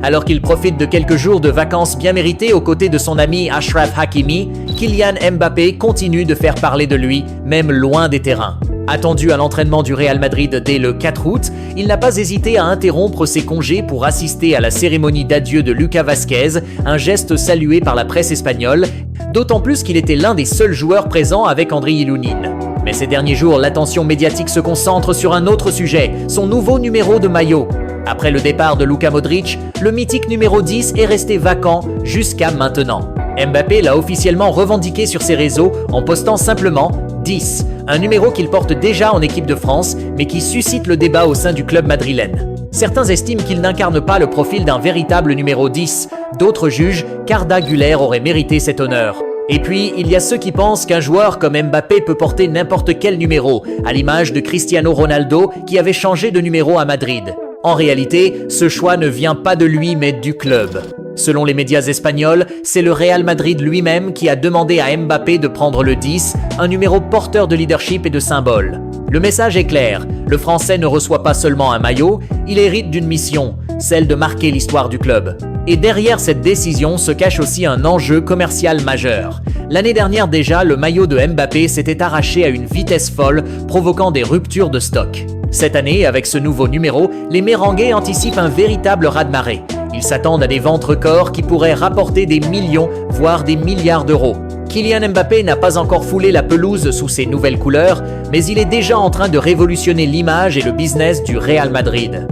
Alors qu'il profite de quelques jours de vacances bien méritées aux côtés de son ami Achraf Hakimi, Kylian Mbappé continue de faire parler de lui, même loin des terrains. Attendu à l'entraînement du Real Madrid dès le 4 août, il n'a pas hésité à interrompre ses congés pour assister à la cérémonie d'adieu de Lucas Vazquez, un geste salué par la presse espagnole, d'autant plus qu'il était l'un des seuls joueurs présents avec Andriy Lunin. Mais ces derniers jours, l'attention médiatique se concentre sur un autre sujet, son nouveau numéro de maillot. Après le départ de Luka Modric, le mythique numéro 10 est resté vacant jusqu'à maintenant. Mbappé l'a officiellement revendiqué sur ses réseaux en postant simplement 10, un numéro qu'il porte déjà en équipe de France, mais qui suscite le débat au sein du club madrilène. Certains estiment qu'il n'incarne pas le profil d'un véritable numéro 10, d'autres jugent qu'Arda Güler aurait mérité cet honneur. Et puis, il y a ceux qui pensent qu'un joueur comme Mbappé peut porter n'importe quel numéro, à l'image de Cristiano Ronaldo qui avait changé de numéro à Madrid. En réalité, ce choix ne vient pas de lui mais du club. Selon les médias espagnols, c'est le Real Madrid lui-même qui a demandé à Mbappé de prendre le 10, un numéro porteur de leadership et de symbole. Le message est clair, le Français ne reçoit pas seulement un maillot, il hérite d'une mission, celle de marquer l'histoire du club. Et derrière cette décision se cache aussi un enjeu commercial majeur. L'année dernière déjà, le maillot de Mbappé s'était arraché à une vitesse folle, provoquant des ruptures de stock. Cette année, avec ce nouveau numéro, les Merengues anticipent un véritable raz-de-marée. Ils s'attendent à des ventes records qui pourraient rapporter des millions, voire des milliards d'euros. Kylian Mbappé n'a pas encore foulé la pelouse sous ses nouvelles couleurs, mais il est déjà en train de révolutionner l'image et le business du Real Madrid.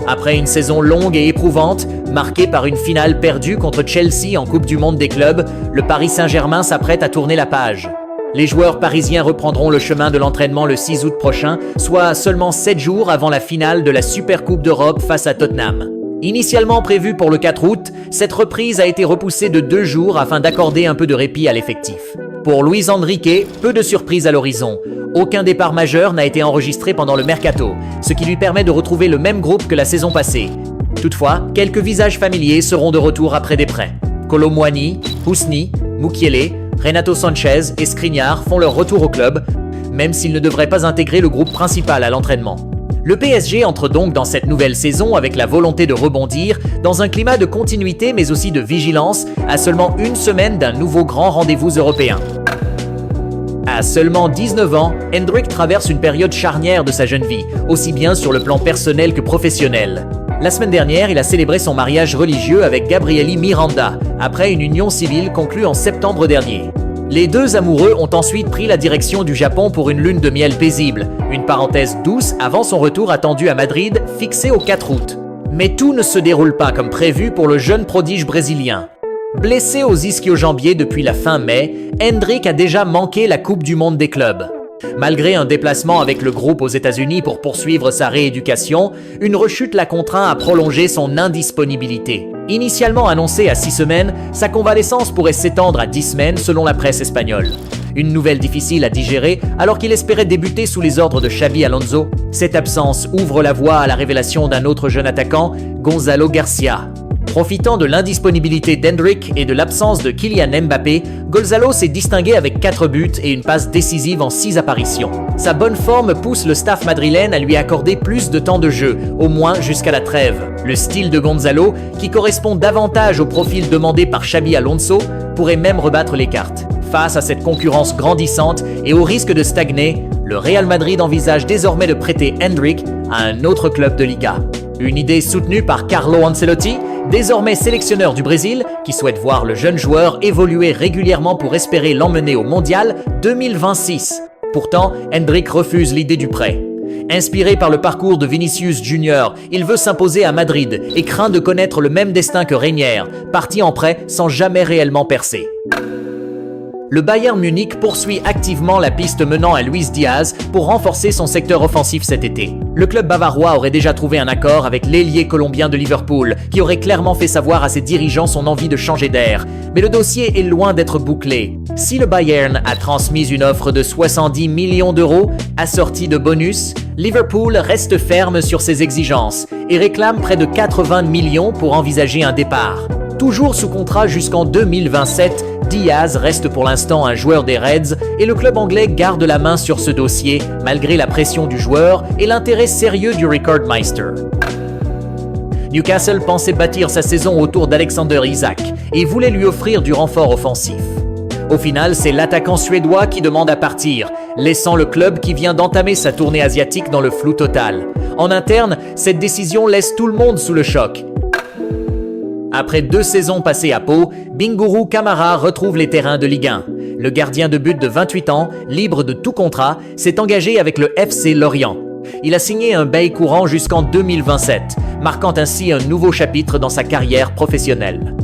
Après une saison longue et éprouvante, marquée par une finale perdue contre Chelsea en Coupe du Monde des clubs, le Paris Saint-Germain s'apprête à tourner la page. Les joueurs parisiens reprendront le chemin de l'entraînement le 6 août prochain, soit seulement 7 jours avant la finale de la Supercoupe d'Europe face à Tottenham. Initialement prévue pour le 4 août, cette reprise a été repoussée de 2 jours afin d'accorder un peu de répit à l'effectif. Pour Luis Enrique, peu de surprises à l'horizon. Aucun départ majeur n'a été enregistré pendant le mercato, ce qui lui permet de retrouver le même groupe que la saison passée. Toutefois, quelques visages familiers seront de retour après des prêts. Kolo Muani, Housni, Mukiele, Renato Sanchez et Skriniar font leur retour au club, même s'ils ne devraient pas intégrer le groupe principal à l'entraînement. Le PSG entre donc dans cette nouvelle saison avec la volonté de rebondir, dans un climat de continuité mais aussi de vigilance, à seulement une semaine d'un nouveau grand rendez-vous européen. À seulement 19 ans, Endrick traverse une période charnière de sa jeune vie, aussi bien sur le plan personnel que professionnel. La semaine dernière, il a célébré son mariage religieux avec Gabrieli Miranda, après une union civile conclue en septembre dernier. Les deux amoureux ont ensuite pris la direction du Japon pour une lune de miel paisible, une parenthèse douce avant son retour attendu à Madrid, fixé au 4 août. Mais tout ne se déroule pas comme prévu pour le jeune prodige brésilien. Blessé aux ischio-jambiers depuis la fin mai, Endrick a déjà manqué la Coupe du Monde des clubs. Malgré un déplacement avec le groupe aux États-Unis pour poursuivre sa rééducation, une rechute l'a contraint à prolonger son indisponibilité. Initialement annoncée à 6 semaines, sa convalescence pourrait s'étendre à 10 semaines selon la presse espagnole. Une nouvelle difficile à digérer alors qu'il espérait débuter sous les ordres de Xabi Alonso. Cette absence ouvre la voie à la révélation d'un autre jeune attaquant, Gonzalo Garcia. Profitant de l'indisponibilité d'Endrick et de l'absence de Kylian Mbappé, Gonzalo s'est distingué avec 4 buts et une passe décisive en 6 apparitions. Sa bonne forme pousse le staff madrilène à lui accorder plus de temps de jeu, au moins jusqu'à la trêve. Le style de Gonzalo, qui correspond davantage au profil demandé par Xabi Alonso, pourrait même rebattre les cartes. Face à cette concurrence grandissante et au risque de stagner, le Real Madrid envisage désormais de prêter Endrick à un autre club de Liga. Une idée soutenue par Carlo Ancelotti, désormais sélectionneur du Brésil, qui souhaite voir le jeune joueur évoluer régulièrement pour espérer l'emmener au Mondial 2026. Pourtant, Endrick refuse l'idée du prêt. Inspiré par le parcours de Vinicius Junior, il veut s'imposer à Madrid et craint de connaître le même destin que Reinier, parti en prêt sans jamais réellement percer. Le Bayern Munich poursuit activement la piste menant à Luis Diaz pour renforcer son secteur offensif cet été. Le club bavarois aurait déjà trouvé un accord avec l'ailier colombien de Liverpool, qui aurait clairement fait savoir à ses dirigeants son envie de changer d'air. Mais le dossier est loin d'être bouclé. Si le Bayern a transmis une offre de 70 millions d'euros, assortie de bonus, Liverpool reste ferme sur ses exigences et réclame près de 80 millions pour envisager un départ. Toujours sous contrat jusqu'en 2027, Diaz reste pour l'instant un joueur des Reds et le club anglais garde la main sur ce dossier malgré la pression du joueur et l'intérêt sérieux du Recordmeister. Newcastle pensait bâtir sa saison autour d'Alexander Isak et voulait lui offrir du renfort offensif. Au final, c'est l'attaquant suédois qui demande à partir, laissant le club qui vient d'entamer sa tournée asiatique dans le flou total. En interne, cette décision laisse tout le monde sous le choc. Après 2 saisons passées à Pau, Bingourou Kamara retrouve les terrains de Ligue 1. Le gardien de but de 28 ans, libre de tout contrat, s'est engagé avec le FC Lorient. Il a signé un bail courant jusqu'en 2027, marquant ainsi un nouveau chapitre dans sa carrière professionnelle.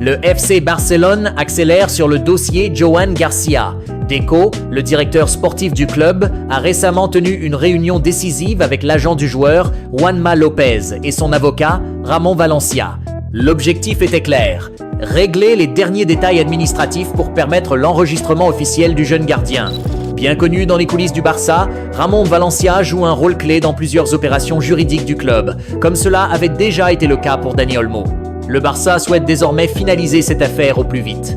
Le FC Barcelone accélère sur le dossier Joan Garcia. Deco, le directeur sportif du club, a récemment tenu une réunion décisive avec l'agent du joueur, Juanma Lopez, et son avocat, Ramon Valencia. L'objectif était clair, régler les derniers détails administratifs pour permettre l'enregistrement officiel du jeune gardien. Bien connu dans les coulisses du Barça, Ramon Valencia joue un rôle clé dans plusieurs opérations juridiques du club, comme cela avait déjà été le cas pour Dani Olmo. Le Barça souhaite désormais finaliser cette affaire au plus vite.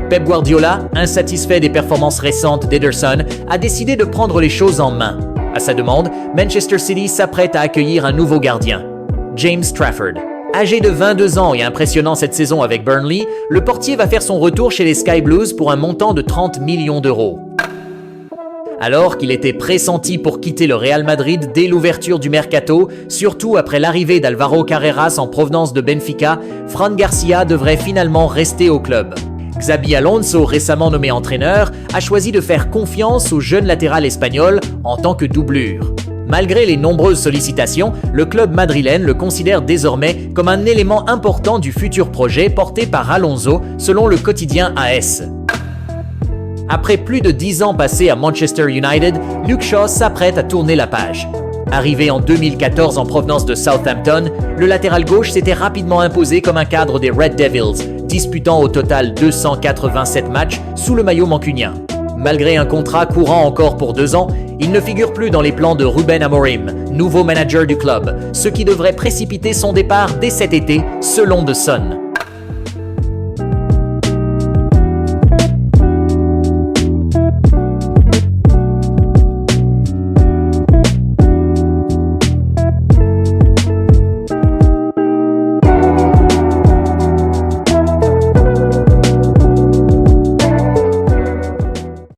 Pep Guardiola, insatisfait des performances récentes d'Ederson, a décidé de prendre les choses en main. À sa demande, Manchester City s'apprête à accueillir un nouveau gardien, James Trafford. Âgé de 22 ans et impressionnant cette saison avec Burnley, le portier va faire son retour chez les Sky Blues pour un montant de 30 millions d'euros. Alors qu'il était pressenti pour quitter le Real Madrid dès l'ouverture du mercato, surtout après l'arrivée d'Alvaro Carreras en provenance de Benfica, Fran Garcia devrait finalement rester au club. Xabi Alonso, récemment nommé entraîneur, a choisi de faire confiance au jeune latéral espagnol en tant que doublure. Malgré les nombreuses sollicitations, le club madrilène le considère désormais comme un élément important du futur projet porté par Alonso, selon le quotidien AS. Après plus de 10 ans passés à Manchester United, Luke Shaw s'apprête à tourner la page. Arrivé en 2014 en provenance de Southampton, le latéral gauche s'était rapidement imposé comme un cadre des Red Devils, disputant au total 287 matchs sous le maillot mancunien. Malgré un contrat courant encore pour 2 ans, il ne figure plus dans les plans de Ruben Amorim, nouveau manager du club, ce qui devrait précipiter son départ dès cet été, selon The Sun.